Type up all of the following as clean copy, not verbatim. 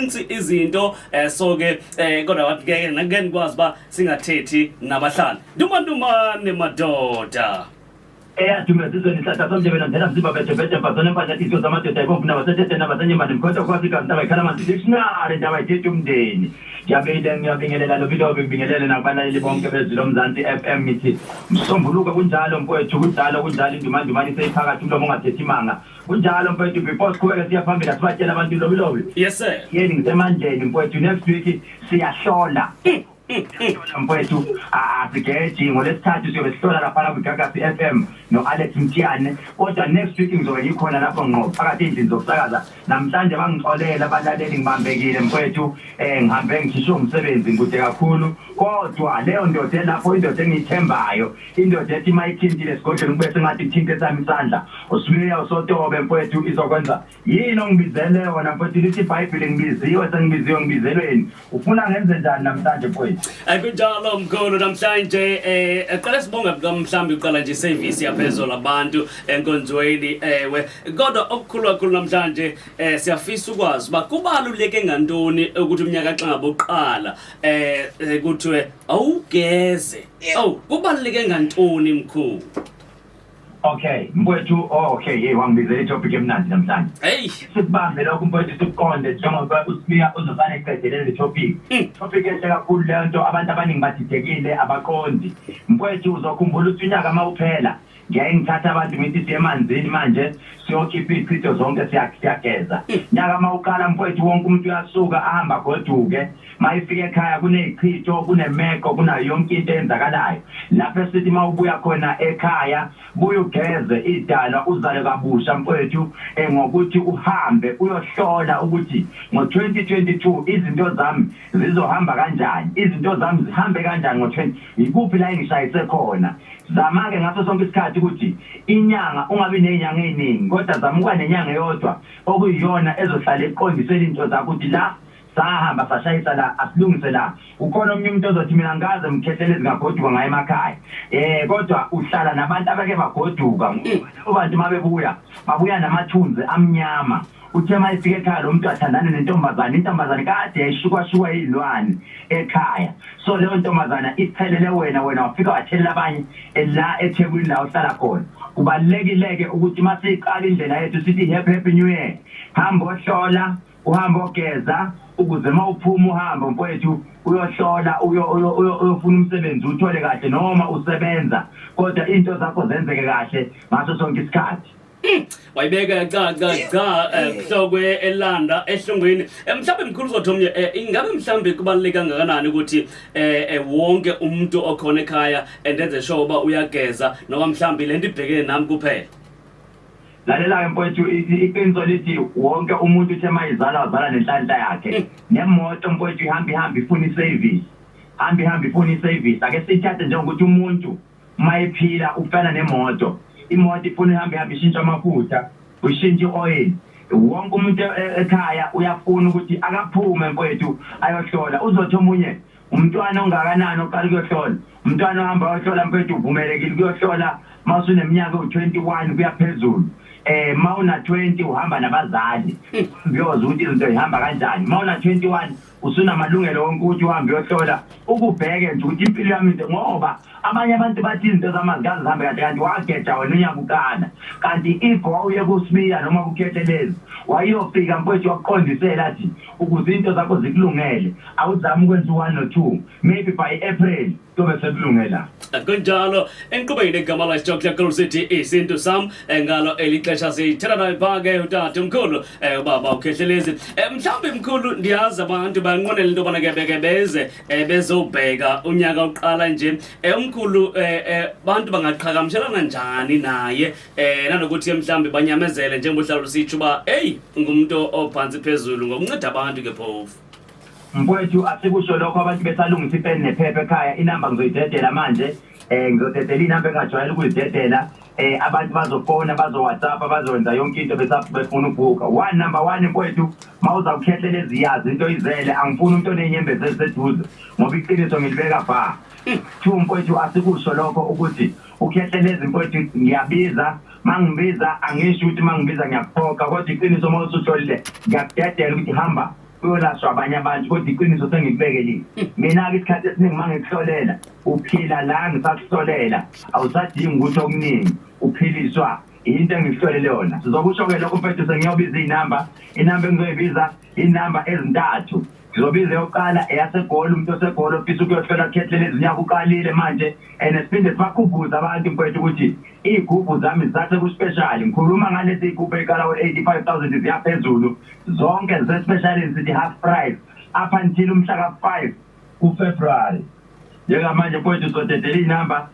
zinintsi izinto so ke kodwa wathi ke ngeke kwazi ba singathethi nabahlali Dumane madoda Dumezizweni sithatha somjebela ndela msiba bethe bazona mpatha izo zamadoda ibomvu nabasethethe nabazanye manje mkhotha kwafika ndaba ikhala manje dictionary ndaba ithethe umndeni ngiyabingelela lo video ngibingelele nakubalaleli bonke bezilo Mzansi FM mithi msombuluko kunjalo mfowethu kunjalo indumandumani seyiphakathi umlomo ongathethi imanga kunjalo mfowethu before siqhubeke siyaphambili asibatshela abantu lo yes sir yini ngisemandleni mfowethu next week siyahlola mfowethu asigeji ngolesithathu siyobe sihlola lapha kuGagasi FM no Alex Mtiyane kodwa next week ngizobe ngikhona lapho ngqo phakathi endlini zokusakaza namhlanje bangixolela abalaleli ngibambekile mfowethu ngihambe ngisho umsebenzi ngikude kakhulu kodwa leyo ndoda lapho indoda engithembayo indoda ethi mayithintile sigodle ngibese sengathi ithinte sami isandla uSbiya usotobe mfowethu izokwenza yini ongibizele yona mfowethu lithi iBhayibheli ngibiziwe sengibiziwe ngibizelweni ufuna ngenze njani namhlanje mfowethu Akunjalo mkhulu namhlanje aqala sibonga mhlambi uqala nje service yaphezulu abantu enkonzweni kodwa okukhulu kakhulu namhlanje siyafisa ukwazi ba kubaluleke ngantoni ukuthi umnyaka xa ngaboqala kuthiwe awugeze kubaluleke ngantoni mkhulu Okay, mfowethu okay wangibizela itopic emnandi namhlanje. Hey, Sibambe lokho mfowethu siqonde njengoba uSbiya uzofana eqedelele le topic. Topic enhle kakhulu lento abantu abaningi badidekile abaqondi. Mfowethu uzokhumbula ukuthi unyaka mawuphela ngiyaye ngithatha abantu ngithi siye emanzini manje siyokhipha ichitho zonke siyageza. Nyaka mawuqala mfowethu wonke umuntu uyasuka ahamba goduke. Mayifika ekhaya kunezichitho kunemeko kunayo yonke into eyenzakalayo lapho sithi mawubuya khona ekhaya buya ugeze idala uzale kabusha mfowethu ngokuthi uhambe uyohlola ukuthi ngo2022 izinto zami zizohamba kanjani izinto zami zihambe kanjani ngo20 ikuphi la engishayise khona zama ke ngaso sonke isikhathi ukuthi inyanga ungabi nenyanga eziningi kodwa zamuka nenyanga eyodwa okuyiyona ezohlala eqondisela into zakho ukuthi la sahamba sashayisa la asilungise la ukhona omnye umuntu ozothi mina ngaze mkhethelezi ngagoduka ngaye emakhaya kodwa uhlala nabantu abake bagoduka abantu babuya namathunzi amnyama uthe mayifika ekhaya lo muntu athandana nentombazane kade yayishukwa izilwane ekhaya so leyo ntombazana ithelele wena wafika wathelela abanye la eThekwini la uhlala khona kubalekileke ukuthi masiqala indlela yethu sithi happy new year hamba ohlola uhamba ogeza ukuze mawuphuma uhamba mfowethu uyohlola uyofuna umsebenzi uthole kahle noma usebenza kodwa into zakho zenzeke kahle ngaso sonke isikhathi wayibeka cha kuhlokwe elanda ehlongweni mhlawumbe mkhulu zothomnye ingabe mhlawumbe kubaluleka kangakanani ukuthi wonke umuntu okhona ekhaya endenze sure uyageza noma mhlawumbe lento ibhekene nami kuphela lalela mfowethu iqiniso lithi wonke umuntu uthe mayizala wazala nenhlanhla yakhe nemoto mfowethu ihamba ifuna iservice ifuna iservice ake sithathe njengokuthi umuntu mayiphila ufana nemoto imoto ifuna ihamba ishintsha amafutha ushintsha oil wonke umuntu ekhaya uyafuna ukuthi akaphume mfowethu ayohlola uzothi omunye umntwana ongakanani oqala ukuyohlola umntwana ohamba ayohlola mfowethu uvumelekile ukuyohlola mawusuneminyaka u21 kuya phezulu mawuna 20 uhamba nabazali uyoza ukuthi izinto zihamba kanjani mawuna 21 usunamalungelo wonke ukuthi uhambe uyohlola ukubheke nje ukuthi impilo yami ngoba abanye abantu bathi izinto zamazikazi zihambe kahle kanti wageja wena unyaka ukana kanti if wawuye kuSbiya noma kuKhehlelezi wayofika mfowethu waqondisela athi ukuze into zakho zikulungele awuzami ukwenza 1 no 2 maybe by April tobe sekulungela akunjalo enqubeni igama la Stock Local City isinto sam ngalo elixesha sithela nayo phake utata umkhulu ubaba uKhehlelezi mhlawumbe mkhulu ndiyazi abantu banqonela into bona ke beze bezobheka unyaka oqala nje umkhulu abantu bangaqhagamshelana njani naye nanokuthi mhlawumbe banyamezele njengohlalo lusitsho ba hey ngumuntu ophansi phezulu ngokunceda abantu ke phofu mfowethu asikusho lokho abantu besalungisa ipeni nephepha ekhaya inamba ngizoyidedela manje ngizodedela inamba engajwayele ukuyidedela abantu bazofona bazo WhatsApp bazokwenza yonke into befuna ukubhuka number 1 mfowethu mawuza uKhehlelezi yazi into izele angifuni umuntu onenyembezi eseduze ngoba iqiniso ngilibeka pha 2 mfowethu asikusho lokho ukuthi uKhehlelezi mfowethu ngiyabiza mangibiza angisho ukuthi mangibiza ngiyaphoka kodwa iqiniso mawusuhlolile ngiyakudedela ukuthi hamba uyolashwa abanye abantu kodwa iqiniso sengikubekeli mina ke isikhathi esiningi mangikuhlolela uphila la ngisakuhlolela awusadingi ukuthi okuningi uphiliswa into engikuhlolele yona sizokusho ke lokho mfethu sengiyobiza inamba engizoyibiza inamba ezintathu ngizobiza yokuqala eyasegoli umuntu osegoli ofisa ukuyothola Khehlelezi nyaka uqalile manje siphinde sibakhumbuze abantu mfethu ukuthi igubhu zami zithathe ku-special ngikhuluma ngalezi igubhu eqala u-85,000 ziyaphezulu zonke zise-special zithi half price up until umhla ka-5 kuFebruary njengamanje mfethu uzodedela inamba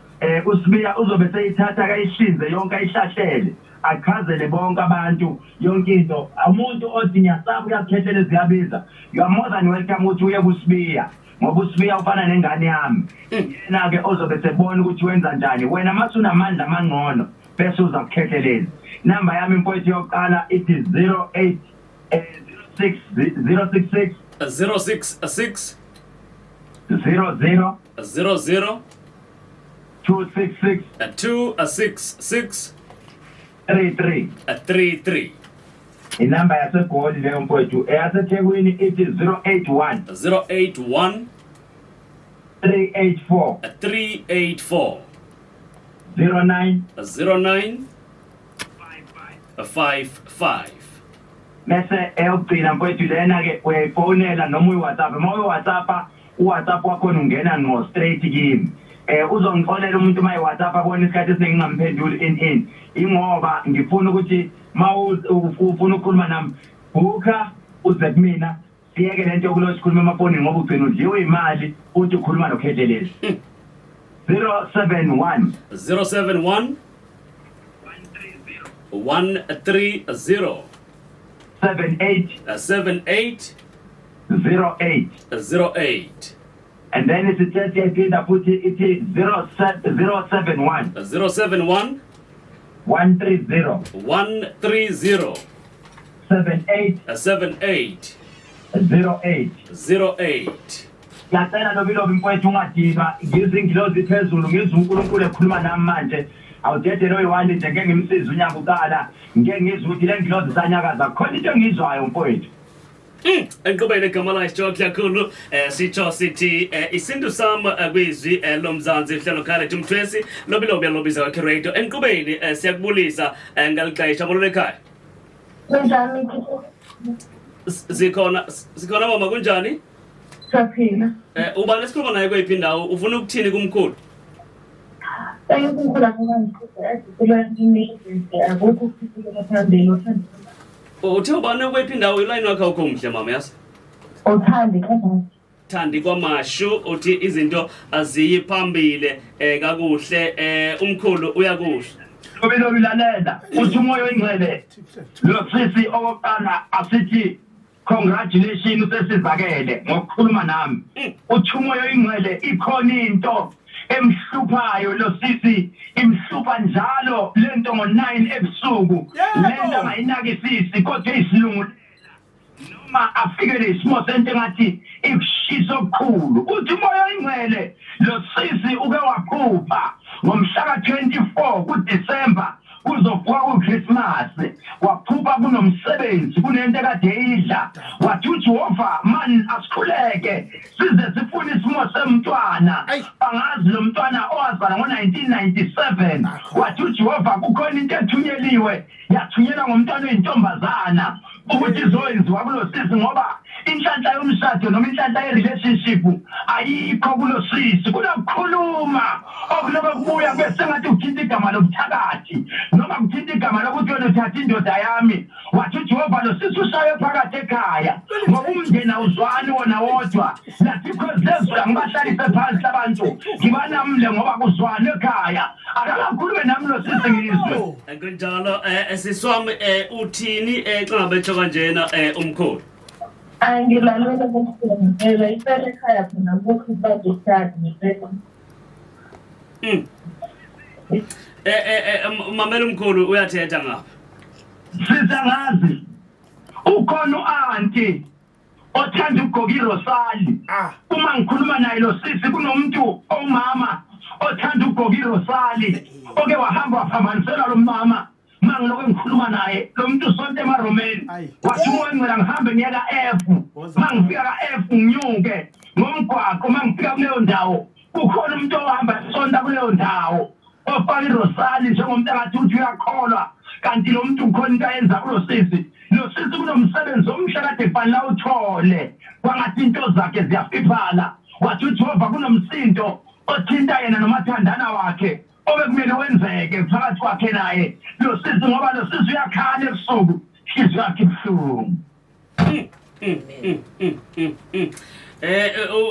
uSbiya uzobe seyithatha kayishinze yonke ayihlahlele achazele bonke abantu yonke into umuntu othi nyasaba uyakhetheleza ziyabiza you are more than welcome ukuthi uye kuSbiya ngoba uSbiya ufana nengane yami yena ke ozobe sebona ukuthi wenza kanjani wena masuna amandla amangcono bese uza kukhetheleza number yami mfowethu yokuqala ithi 08 066 066 00 00 266 266 33 33 inamba yasegoli leyo mfowethu eyaseThekwini ithi 081 384 09 55 mase eyogcina mfowethu lena ke uyayifonela noma uyiWhatsApp uma uyiWhatsApp uWhatsApp wakho ungena ngo straight kimi uzongifonela umuntu maye WhatsApp abone isikhathi sengingamphenduli ingoba ngifuna ukuthi ufuna ukukhuluma nami buka uze kumina siyeke lento yokulo sikhuluma emafonini ngoba ugcina udliwe imali uthi ukhuluma noKhehlelezi 071 130 78 08 and then it's a 30 I put it is 071 130 78 08 Yacela lobilobi mfowethu ungadinwa ngizingilozi phezulu ngizunkulunkulu ekhuluma nami manje awudedelo oyiwani nje ngeke ngimsize unyaka uqala ngeke ngizwe ukuthi le ngilozi sanyakaza khona into engizwayo mfowethu Enqubeni igama la isitshokhi kakhulu sitsho sithi isintu sami kwizwi lomzansi hlelo Khaled Umthwesi lobilobi yalobiza wakhe radio enqubeni siyakubulisa ngalixesha molole ekhaya Kunjani sikhona mama kunjani Saphila uba lesikhuluma naye kweyiphi indawo ufuna ukuthini kumkhulu Ayikukhula ngoba ngikuthi asikulani akukho ukufikela phambili uthanda uthe ubani kweyiphi indawo iline wakhe awukho mhle mama yasi uthandi kanjani Thandi kwamashu uthi izinto aziyi phambile kakuhle umkhulu uyakusho Lobilobi lalela uthi umoya oyingcwele lo sisi owokuqala asithi congratulations usesizakele ngokukhuluma nami uthi umoya oyingcwele ikhona into emhluphayo lo sisi imhlupha njalo lento ngo9 ebusuku lento angayinakisisi kodwa isilungu noma afikele isimo sento ngathi ikushiso okukhulu uthi umoya oyingcwele lo sisi uke waphupha ngomhla ka24 kuDisemba kuzokuwa uChristmas waphupha kunomsebenzi kunento ekade eyidla wathi uJehova man asikhuleke size sifune isimo semntwana angazi lo mntwana owazalwa ngo1997 wathi uJehova kukhona into ethunyeliwe yathunyelwa ngomntwana oyintombazana ukuthi izoyenziwa kulo sisi ngoba inhlanhla yomshado noma inhlanhla yerelationship ayikho kulo sisi kunokukhuluma okulobe kubuya bese ngathi uthinta igama lobuthakathi noma kuthinta igama lokuthi wena uthatha indoda yami wathi uJehova lo sisi ushaye phakathi ekhaya ngoba umndeni awuzwani wona wodwa lathikho zezwe ngibahlalise phansi abantu ngibanamle ngoba kuzwane ekhaya akakakhulume nami lo sisi ngizwe kunjalo siswami uthini xa ngabe etsho kanjena umkhulu Angilalela ngempela iphela ekhaya khona lokhu badishadi ngiphethe mamela umkhulu uyathetha ngapha sisangazi ukhona uanti othanda ukugqoka irosali uma ngikhuluma naye lo sisi kunomuntu omama othanda ukugqoka irosali oke wahamba waphambanisela lo mama mangiloko ngikhuluma naye lo muntu sonke emaromeni wathi ngicela ngihambe ngiye ka F mangifika ka F nginyuke ngomgwaqo mangifika kuleyo ndawo kukhona umuntu ohamba sonta kuleyo ndawo ofaka irosali njengomuntu angathi uthi uyakholwa kanti lo muntu ukhona into ayenza kulo sisi kunomsebenzi omhle kade kufanele uthole kwangathi into zakhe ziyafiphala wathi uJehova kunomsindo othinta yena nomathandana wakhe obekumele wenzeke phakathi kwakhe naye lo sisi ngoba lo sisi uyakhala ebusuku ihliziyo yakhe ibuhlungu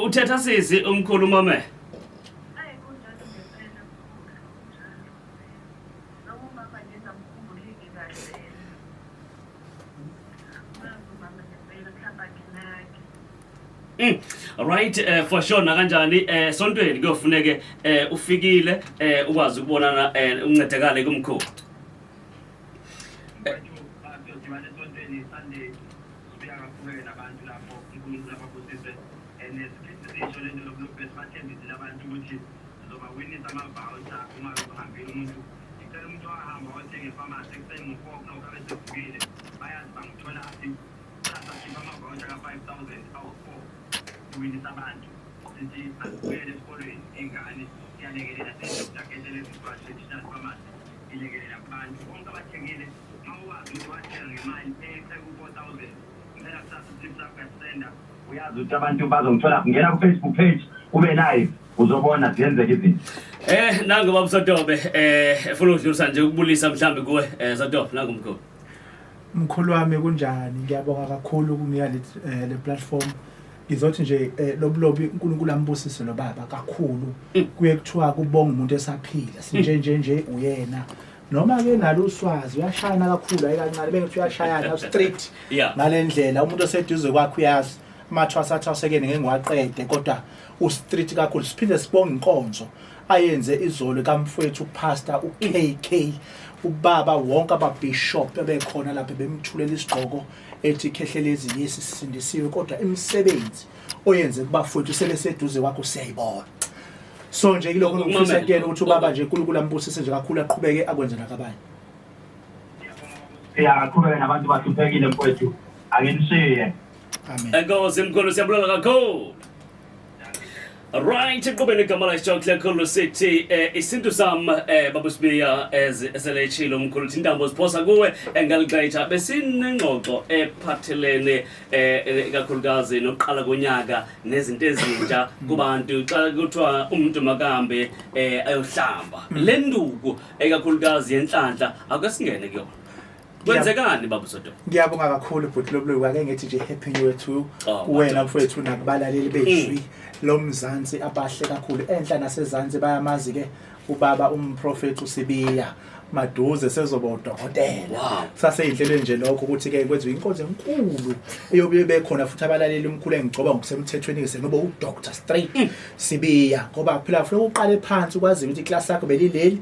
uthetha sisi umkhulu mame right for sure nakanjani sontweni kuyofuneke ufikile ukwazi ukubonana uncedekale kumkhulu wini sabantu sithi akubuyele esikolweni ingane iyalekelela sesijaketele sibasheshana phamasi ilekelela abantu bonke abathengile mawuwazi ukuthi wathenga ngemali eku-4,000 kumele kusasa slip sakho yasenda uyazi ukuthi abantu bazongithola ngena ku-Facebook page ube naye uzobona ziyenzeka izinto nangu baba Sotobe ufuna ukudlulisa nje ukubulisa mhlambe kuwe Sotobe nangu mkhulu mkhulu wami kunjani ngiyabonga kakhulu ukunika le platform izothi nje lobulobi uNkulunkulu ambusise lo baba kakhulu kuye kuthiwa kubonga umuntu esaphila sinje uyena noma ke nalo uswazi uyashayana kakhulu ayikancane bengithi uyashayana straight ngalendlela umuntu oseduze kwakhe uyazi amathwasa athwasekene ngengiwaqede kodwa ustraight kakhulu siphinde sibonga inkonzo ayenze izolo kamfowethu upastor uKK ubaba wonke ababishop bebekhona lapha bemthulela isigqoko ethi Khehlelezi Yesu sisindisiwe kodwa imisebenzi oyenze kubafowethu seleseduze kwakho siyayibona so nje kiloko ngifisa kuyena ukuthi ubaba nje uNkulunkulu ambusise nje kakhulu aqhubeke akwenze nakabanye aqhubeke nabantu bahluphekile mfowethu angenishiye amen enkosi mkhulu siyabulala kakhulu right kubene kamala isihloko kakhulu sithi isintu sam baba Sbiya eselechilo mkhulu intambo siphosa kuwe engaligqitha besinengxoxo ephathelene kakhulukazi noqala konyaka nezinto ezintsha kubantu xa kuthiwa umuntu makahambe ayohlamba le nduku kakhulukazi yenhlanhla akasingene kuyona kwenzekani baba Sotobe ngiyabonga kakhulu but lobuluka ake ngithi nje happy new year to kuwena mfowethu nakubalaleli bezwi lomzansi abahle kakhulu enhla nasezansi bayamazi ke ubaba Umprofeth Sbiya maduze sezoba udokotela saseyindlela nje lokho ukuthi ke kwenziwe inkonzo enkulu eyobuye bekhona futhi abalaleli umkhulu engigcoba ngokusemthethweni ke ngoba uDr Straight Sbiya ngoba phela ufuna uqale phansi ukwazi ukuthi iclass yakho belileli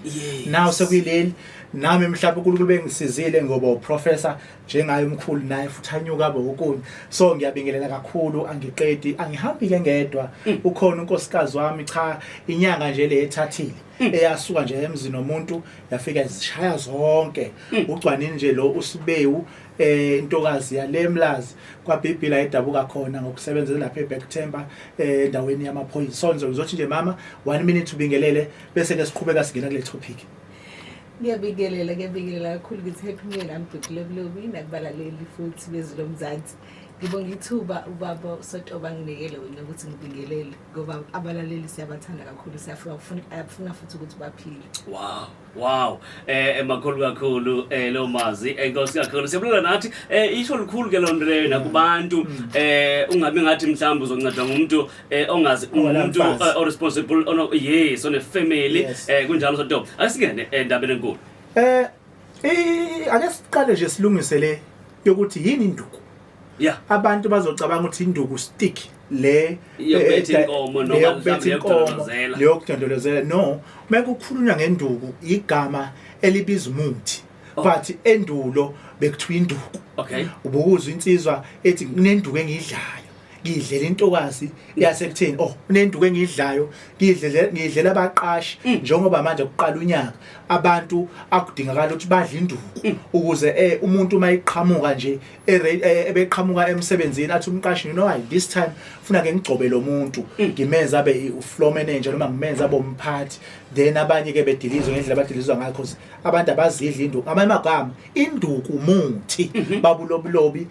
nawe sekuyileli nami mhlawumbe uNkulunkulu bengisizile ngoba uprofessor njengaye umkhulu naye futhi anyuka abokunye so ngiyabingelela kakhulu angiqedi angihambi ke ngedwa ukhona unkosikazi wami cha inyanga nje le ethathile eyasuka nje emzini nomuntu yafika izishaya zonke ugcwanini nje lo uSbewu intokazi yalemlazi kwaBhibhila edabuka khona ngokusebenzela lapha eBacktember endaweni yamaphoyisa sonke uzothi nje mama 1 minute ubingelele bese ke siqhubeka singena kule topic ngiyabingelela kakhulu ukuthi happy new year amdukulubi nakubalaleli futhi bezilomzansi ngibonga ithuba ubaba Sotobe nginikele wena ukuthi ngibingelele ngoba abalaleli siyabathanda kakhulu siyafuna futhi ukuthi baphile wow emakhulu kakhulu lo mazi enkosi kakhulu siyabulala nathi isho likhulu ke lonto leyo nakubantu ungabe ngathi mhlawumbe uzoncedwa ngumuntu ongazi umuntu responsible yes on a family kunjalo Sotobe asingene endabeni enkulu ake siqale nje silungisele yokuthi yini induku abantu bazocabanga ukuthi induku stick le yokubetha inkomo noma mhlawumbe yokudondozela yokudondozela no mekukhulunywa ngenduku igama elibiza umuthi but endulo bekuthiwa induku okay ubukuzwa insizwa ethi kunenduku engidlayo ngidlela intokazi yasekutheni unenduku engidlayo ngidlela abaqashi njengoba manje kuqala unyaka abantu akudingakala ukuthi badle induku ukuze umuntu mayiqhamuka nje ebeqhamuka emsebenzini athi umqashi this time ufuna ke ngigcobe lo muntu ngimenza abe floor manager noma ngimenza abe umphathi then abanye ke bedilizwe ngendlela abadilizwa ngayo because abantu abazidla induku amagama induku umuthi babulobilobi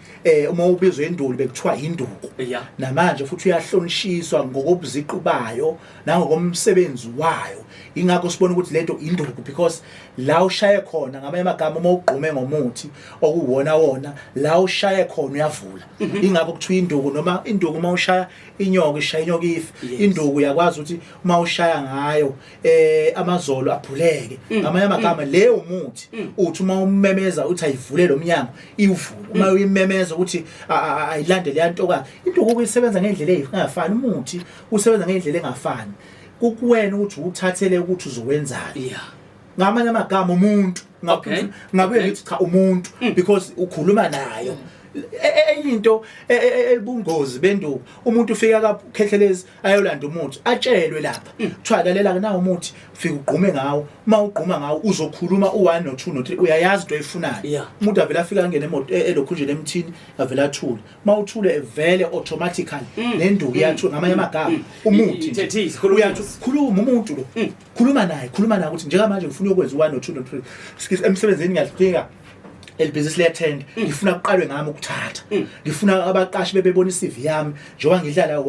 uma ubizwe induli bekuthiwa induku namanje futhi uyahlonishwa ngokobuziqu bayo nangokomsebenzi wayo ingakho sibona ukuthi lento induku because la ushaye khona ngamanye amagama uma ugqume ngomuthi okuwona wona la ushaye khona uyavula ingakho kuthiwa induku noma induku uma ushaya inyoka ishaya inyoka ife induku uyakwazi ukuthi uma ushaya ngayo amazolo aphuleke ngamanye amagama leyo umuthi uthi uma umemeza uthi ayivule lo mnyango ivule uma uyimemeza ukuthi ayilandele yantoka induku kuyisebenza ngendlela engafani umuthi usebenza ngendlela engafani kukuwena ukuthi uthathele ukuthi uzowenzani ngamanye amagama umuntu ngabe ngithi cha umuntu because ukhuluma nayo into ebungozi benduku umuntu ufika kaKhehlelezi ayolanda umuthi atshelwe lapha kuthiwa lalela ke nawo umuthi ufika ugqume ngawo uma ugquma ngawo uzokhuluma u1 no2 no3 uyayazi into oyifunayo umuntu avela afika angene emoto elokhunjeni emthini avela athule uma uthule evele automatically nenduku iyathula ngamanye amagama umuthi uyathi khuluma umuntu lo khuluma naye ukuthi njengamanje ngifuna ukwenza u1 no2 no3 emsebenzini ngiyadinga elibhizinisi liyathenda ngifuna uqalwe ngami ukuthatha ngifuna abaqashi bebebona iCV yami njengoba ngidlala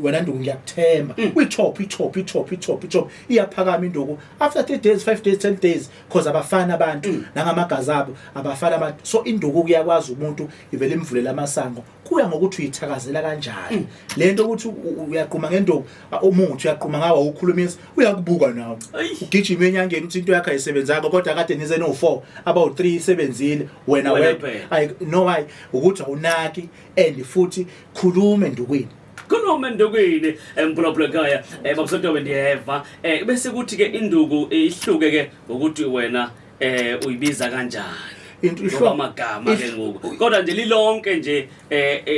wena nduku ngiyakuthemba top iyaphakama induku after 3 days 5 days 10 days because abafana abantu nangamagazi abo abafana abantu so induku kuyakwazi umuntu ivele imvulela amasango kuya ngokuthi uyithakazela kanjani lento ukuthi uyaqhuma ngenduku umuthi uyaqhuma ngawo ukukhulumisa uyakubuka nawe ugijima enyangeni uthi into yakhe ayisebenzanga kodwa kade nize no4 about 3 isebenzile wena no ukuthi awunaki and futhi khuluma endukweni khuluma endukweni emphulaphulakaya bakusonto ndiyeva bese kuthi ke induku ihluke ke ukuthi wena uyibiza kanjani into ihlobo amagama ke ngoku kodwa nje lilonke nje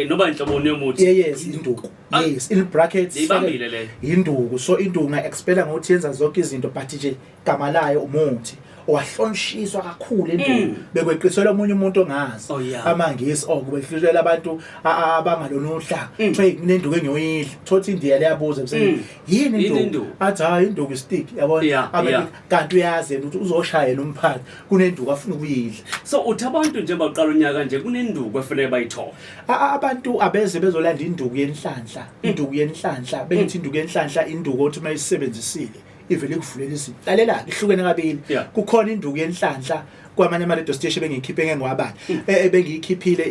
noba inhloboni yomuthi yes induku yes in brackets ibambile le induku so induku nga expect ngokuthi yenza zonke izinto but nje igama layo umuthi owahlonshiswa kakhulu enduku bekweqiselwa omunye umuntu ongazi amangisi kubehlushela abantu abangalona uhlanga kuthiwa kunenduku engiyoyidla thothi indiya leyabuza bese yini induku athi hayi induku istick yabona kanti uyazi ukuthi uzoshaya nomphathi kunenduku afuna ukuyidla so uthi abantu nje baqala unyaka nje kunenduku efanele bayithola abantu abeze bezolanda induku yenhlanhla beyithi induku yenhlanhla induku othi mayisebenzisile ivele kuvulela izinto lalela ihlukene kabili kukhona induku yenhlanhla kwamanye ama radio station bengiyikhiphe ngengwabani ebengiyikhiphile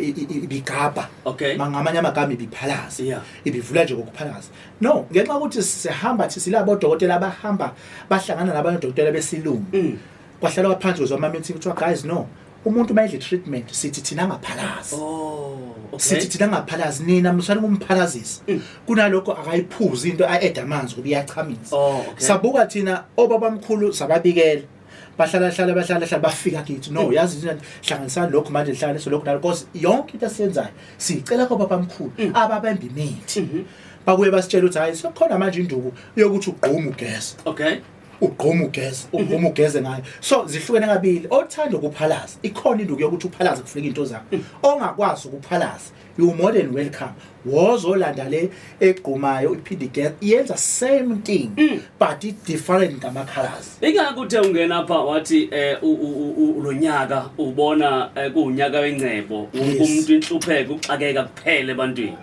ibigaba mangamanye amagama ibiphalaza ibivula nje kokuphalaza no ngenxa ukuthi sihamba silabo odokotela abahamba bahlangana nabantu odokotela besilungu kwahlalwa phansi kwezama meeting kuthiwa guys no umuntu mayidle treatment sithi thina ngaphalaza sithi thina ngaphalaza nina msana kumphalazisa kunalokho akayiphuza into aeda amanzi kuba iyachamisa sabuka thina obabamkhulu sababikela bahlala bafika kithi no yazi hlanganisana lokho manje hlanganisa lokho nalo because yonke into esenzayo sicela kwababamkhulu ababembi imithi bakuye basitshela ukuthi hayi sokhona manje induku yokuthi ugquma ugesi ugquma ugeze ngayo so zihlukene kabili othanda ukuphalaza ikhona induku yokuthi uphalaza kufuneka into zakho ongakwazi ukuphalaza you more than welcome wozolanda le egqumayo iphindi gas yenza same thing but it different ngama colors ingakuthe ungena apha wathi ulonyaka ubona kuunyaka wencebo umuntu inhlupheko uxakeka kuphele ebantwini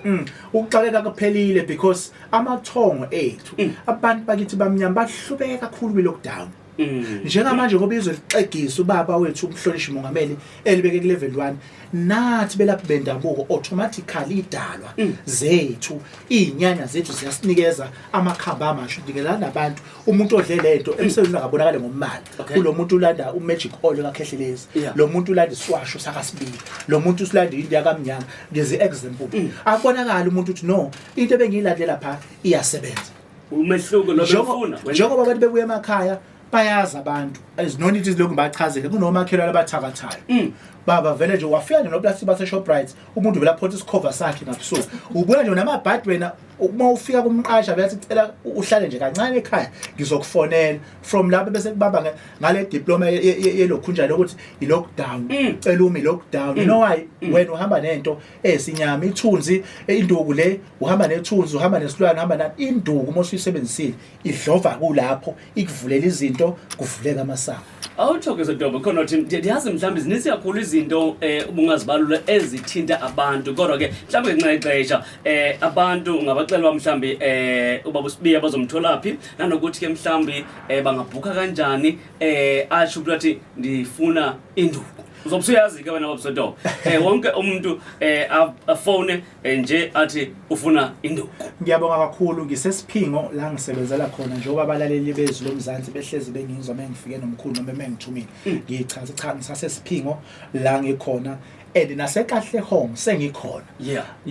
ukuxakeka kuphelile because amathongo ethu abantu bakithi bamnyama bahlubeka kakhulu kwi-lockdown njengamanje ngoba izwe lixegisa ubaba wethu umhlonishwa umongameli elibeke ku level 1 nathi belaphi bendabuko automatically idalwa zethu inyanya zethu ziyasinikeza amakhamba amasha udingelana nabantu umuntu odle lento emsebenzini akabonakala ngomali kulo muntu ulanda umagic oil kaKhehlelezi lo muntu ulanda iswasho sakaSbiya lo muntu usilanda into yakamnyama ngeze example akubonakala umuntu uthi no into ebengiyilandela lapha iyasebenza umehluko lo befuna njengoba abantu bebuya emakhaya bayazi abantu ezinona ithi lokhu bachazeke kunomakhelwane abathakathayo baba vele nje wafika nje noplastic base Shoprite umuntu vela photha isikhova sakhe ngabusuku ubuya nje namabhadi wena uma ufika kumqasha vele sicela uhlale nje kancane ekhaya ngizokufonela from lapho bese kubamba ngale diploma yelokhunjana ukuthi i lockdown cela umi lockdown you know why wena uhamba nento esinyama ithunzi induku le uhamba nethunzi uhamba nesilwane uhamba na induku uma usuyisebenzisile idlova kulapho ikuvulela izinto kuvuleka amasango awuthoke zodobo khona uthi ndiyazi mhlawumbe izinisi kakhulu izinto ubungazibalula ezithinta abantu kodwa ke mhlawumbe ngenxa yexesha abantu ungabacela mhlawumbe ubaba uSbiya bazomtholaphi nanokuthi ke mhlawumbe bangabhuka kanjani asho ukuthi ndifuna induku uzobusuyazi ke wena babsodo wonke umuntu afone nje athi ufuna induku ngiyabonga kakhulu ngisesiphingo la ngisebenzela khona njengoba abalaleli bezwi lomzansi behlezi bengizwa mengifike nomkhulu noma mengithumile ngichaza cha ngisasesiphingo la ngikhona nasekahle home sengikhona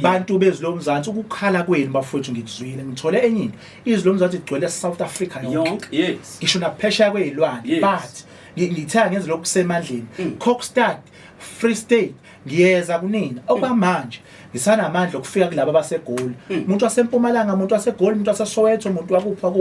bantu bezwi lomzansi ukukhala kwenu bafowethu ngikuzwile ngithole enye izwi lomzansi igcwele South Africa yonke yes ngisho naphesheya kwezilwane but ngithenga ngenze lokusemandleni Kokstad Free State ngiyeza kunina okwamanje ngisanamandla okufika kulabo basegoli umuntu wasempumalanga umuntu wasegoli umuntu waseSoweto umuntu wakupha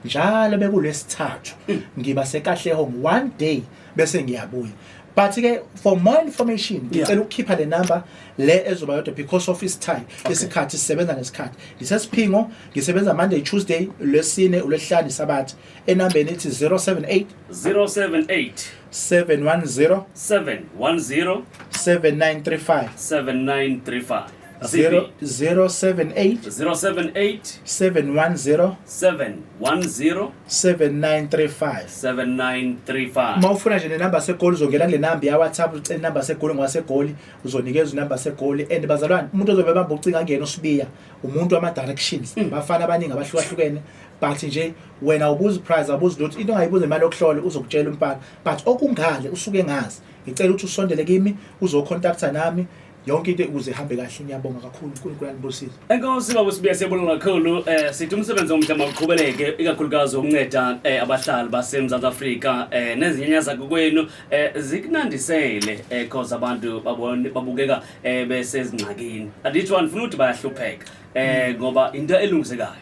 njalo bekulesithathu ngiba sekahle home one day bese ngiyabuya but ke for more information ngicela ukukhipha le number le ezoba yodwa because of his time isikhathi sisebenza ngesikhathi ngisesiphingo ngisebenza Monday Tuesday lwesine ulwesihlanu isabathi enambeni ethi 078 710 7935 078 710 7935 mawufuna nje nenamba segoli uzongena kule number ya WhatsApp ucela inamba segoli ngwasegoli uzonikezwa inamba segoli and bazalwane umuntu ozobe bamba ucinga angena uSbiya umuntu wama directions bafana abaningi abahlukahlukene but nje wena ubuza price abuza lot into ongayibuza imali yokuhlola uzokutshela umpaka but okungale usuke ngazi ngicela ukuthi usondele kimi uzocontacta nami yonke into ukuze ihambe kahle ngiyabonga kakhulu uNkulunkulu anibusise enkosi baba uSbiya siyabonga kakhulu sithi umsebenzi omhlaba uqhubeleke ikakhulukazi ukunceda abahlali baseMzantsi Afrika nezinyanyaza kwenu zikunandisele cause abantu babukeka besezingxakini aditsho anifuna ukuthi bayahlupheka ngoba into elungisekayo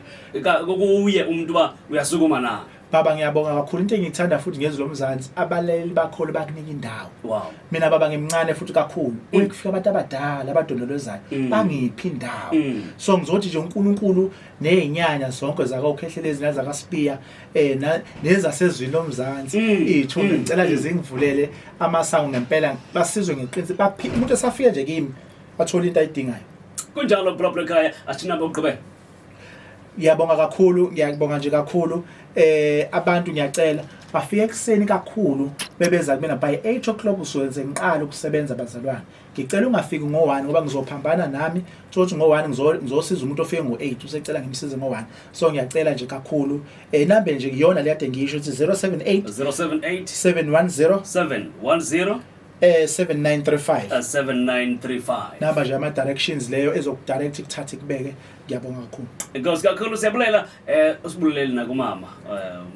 kuye umuntu ba uyasukuma na baba ngiyabonga kakhulu into engithanda futhi ngezwe lomzansi abaleli bakholo bakunika indawo wow mina baba ngimncane futhi kakhulu ukufika abantu abadala abadondolozayo bangiphi indawo so ngizothi nje uNkulunkulu nezinyanya zonke zaka Khehlelezi nazaka Sbiya nezasezwini lomzansi ithumbe ngicela nje zingivulele amasango ngempela basizwe ngeqiniso umuntu esafika nje kimi bathola into ayidingayo kunjalo proper ekhaya athina boqhubeka ngiyabonga kakhulu ngiyabonga nje kakhulu abantu ngiyacela bafike ekseni kakhulu bebeza kumina by 8 o'clock usuwenze ngiqala ukusebenza bazalwane ngicela ungafiki ngo1 ngoba ngizophambana nami thothi ngo1 ngizosiza umuntu ofike ngo8 usecela ngimsize ngo1 so ngiyacela nje kakhulu number nje ngiyona le kade ngisho ukuthi 078 710 7935 namba nje ama directions leyo ezokudirect ikuthatha ikubeke ngiyabonga kakhulu inkosi kakhulu siyabulela usibuleleli nakumama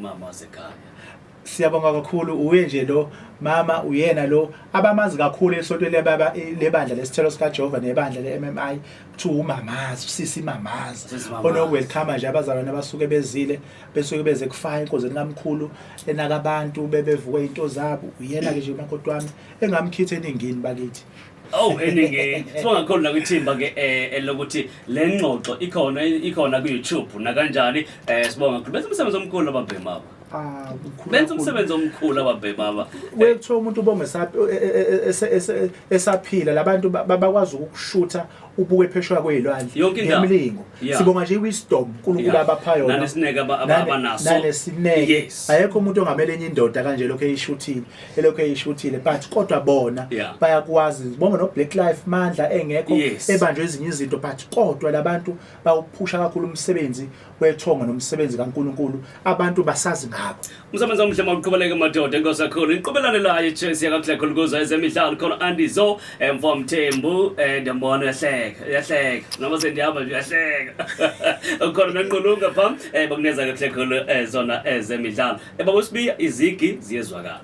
mama wasekhaya siyabonga kakhulu uye nje lo mama uyena lo abamazi kakhulu esonto lebandla lesithelo sika Jehova nebandla leMMI kuthiwa umamazi usisi mamazi ono welcome nje abazalwane abasuke bezile besuke beze kufaya inkozeni kamkhulu enaka abantu bebevuka into zabo uyena ke nje umakoti wami engamkhithe eningini bakithi eningeni sibonga kakhulu nakwithimba ke elokuthi lengxoxo ikhona ku YouTube na kanjani sibonga kakhulu bese umsebenzi omkhulu ababhemaba benza umsebenzi omkhulu ababhemaba wethu umuntu ubonge esaphila labantu babakwazi ukushutha ubuke pheshwa kwezilwandle ngemlingo sibonga nje wisdom uNkulunkulu abapha yona nanesineke abanaso nanesineke ayekho umuntu ongamele enye indoda kanje lokho eyishuthile but kodwa bona bayakwazi sibonga no Black Life Mandla engekho ebanjwe ezinye izinto but kodwa labantu bawuphusha kakhulu umsebenzi wethonga nomsebenzi kaNkulunkulu abantu basazi ngabo umsebenzi omhle mawuqhubeleke madoda inkosi kakhulu iqhubelane la iChelsea yakakhulu kuzo ezemidlalo khona Andizo Mfomthembu ndiyambona ehle Uyahleka. Noma sendihamba nje uyahleka. Ukhona nanqulunga pha bakuneza kahle khona zona ezemidlalo. Baba Sbiya izigi ziyezwakala.